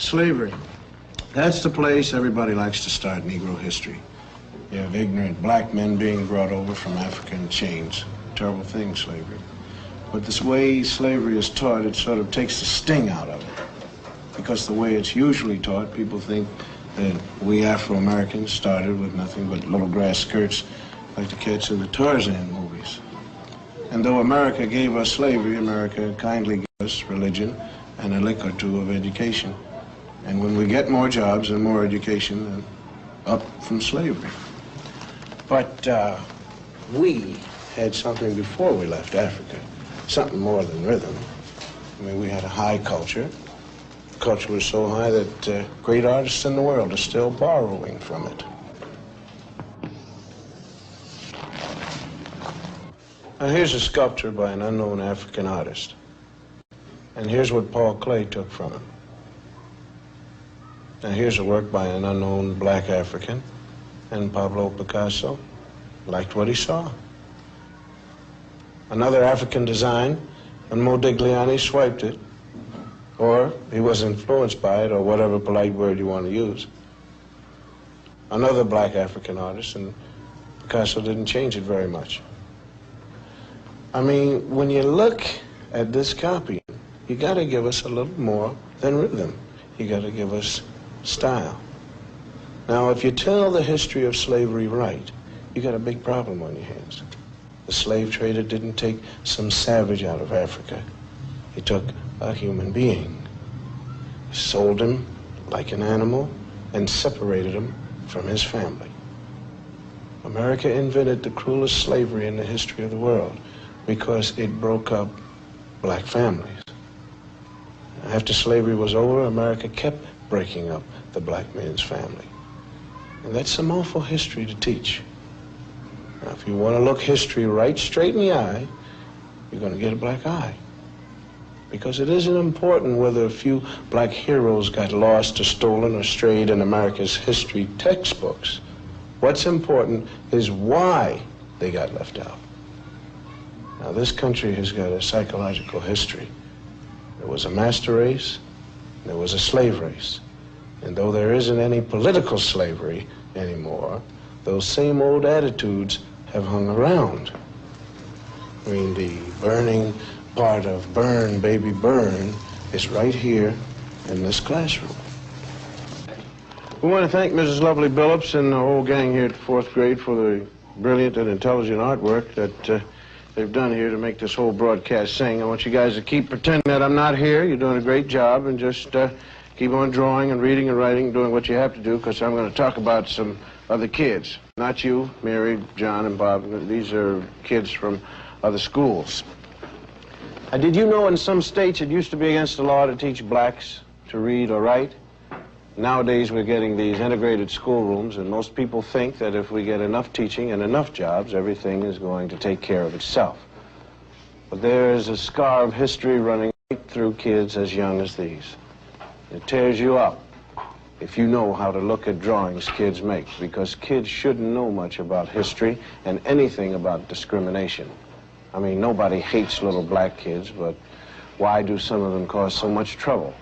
Slavery. That's the place everybody likes to start Negro history. You have ignorant black men being brought over from Africa in chains. Terrible thing, slavery. But this way slavery is taught, it sort of takes the sting out of it. Because the way it's usually taught, people think that we Afro-Americans started with nothing but little grass skirts like the kids in the Tarzan movies. And though America gave us slavery, America kindly gave us religion and a lick or two of education. And when we get more jobs and more education, then up from slavery. But we had something before we left Africa, something more than rhythm. I mean, we had a high culture. The culture was so high that great artists in the world are still borrowing from it. Now, here's a sculpture by an unknown African artist. And here's what Paul Klee took from him. Now, here's a work by an unknown black African, and Pablo Picasso liked what he saw. Another African design, and Modigliani swiped it, or he was influenced by it, or whatever polite word you want to use. Another black African artist, and Picasso didn't change it very much. I mean, when you look at this copy, you got to give us a little more than rhythm. You got to give us style. Now, if you tell the history of slavery right, you got a big problem on your hands. The slave trader didn't take some savage out of Africa. He took a human being, sold him like an animal, and separated him from his family. America invented the cruelest slavery in the history of the world because it broke up black families. After slavery was over, America kept breaking up the black man's family. And that's some awful history to teach. Now, if you want to look history right straight in the eye, you're going to get a black eye. Because it isn't important whether a few black heroes got lost or stolen or strayed in America's history textbooks. What's important is why they got left out. Now, this country has got a psychological history. There was a master race, there was a slave race. And though there isn't any political slavery anymore, those same old attitudes have hung around. I mean, the burning part of Burn, Baby Burn is right here in this classroom. We want to thank Mrs. Lovely Billups and the whole gang here at the 4th grade for the brilliant and intelligent artwork that they've done here to make this whole broadcast sing. I want you guys to keep pretending that I'm not here. You're doing a great job, and just keep on drawing and reading and writing and doing what you have to do, because I'm going to talk about some other kids. Not you, Mary, John, and Bob. These are kids from other schools. Did you know in some states it used to be against the law to teach blacks to read or write? Nowadays we're getting these integrated schoolrooms, and most people think that if we get enough teaching and enough jobs, everything is going to take care of itself. But there is a scar of history running right through kids as young as these. It tears you up if you know how to look at drawings kids make, because kids shouldn't know much about history and anything about discrimination. I mean, nobody hates little black kids, but why do some of them cause so much trouble?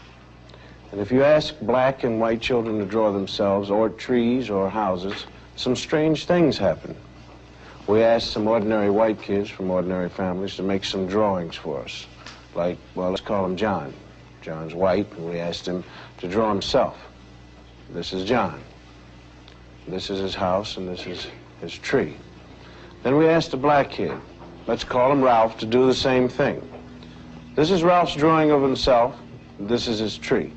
And if you ask black and white children to draw themselves, or trees, or houses, some strange things happen. We asked some ordinary white kids from ordinary families to make some drawings for us. Like, well, let's call him John. John's white, and we asked him to draw himself. This is John. This is his house, and this is his tree. Then we asked a black kid, let's call him Ralph, to do the same thing. This is Ralph's drawing of himself. This is his tree.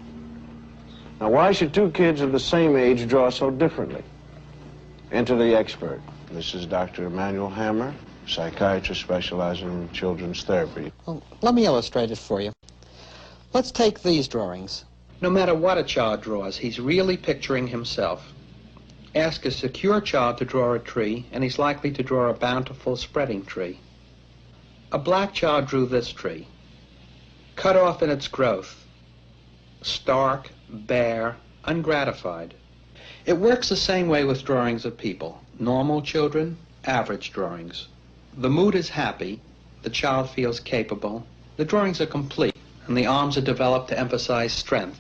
Now, why should two kids of the same age draw so differently? Enter the expert. This is Dr. Emmanuel Hammer, psychiatrist specializing in children's therapy. Well, let me illustrate it for you. Let's take these drawings. No matter what a child draws, he's really picturing himself. Ask a secure child to draw a tree, and he's likely to draw a bountiful, spreading tree. A black child drew this tree, cut off in its growth, stark, bare, ungratified. It works the same way with drawings of people. Normal children, average drawings. The mood is happy, the child feels capable, the drawings are complete, and the arms are developed to emphasize strength.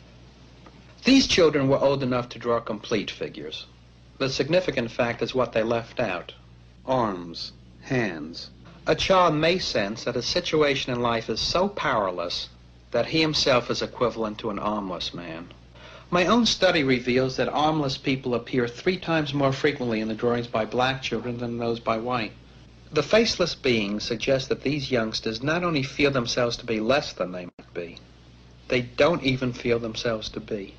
These children were old enough to draw complete figures. The significant fact is what they left out: arms, hands. A child may sense that a situation in life is so powerless that he himself is equivalent to an armless man. My own study reveals that armless people appear 3 times more frequently in the drawings by black children than those by white. The faceless beings suggest that these youngsters not only feel themselves to be less than they might be, they don't even feel themselves to be.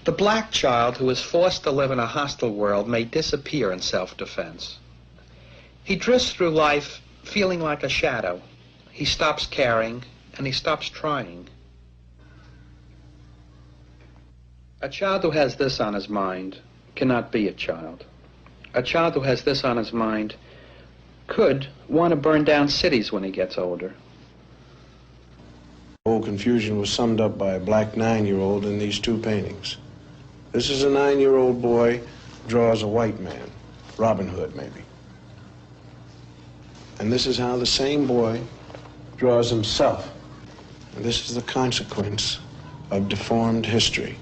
The black child who is forced to live in a hostile world may disappear in self-defense. He drifts through life feeling like a shadow. He stops caring, and he stops trying. A child who has this on his mind cannot be a child. A child who has this on his mind could want to burn down cities when he gets older. The whole confusion was summed up by a black 9-year-old in these 2 paintings. This is a 9-year-old boy draws a white man, Robin Hood maybe. And this is how the same boy draws himself. And this is the consequence of deformed history.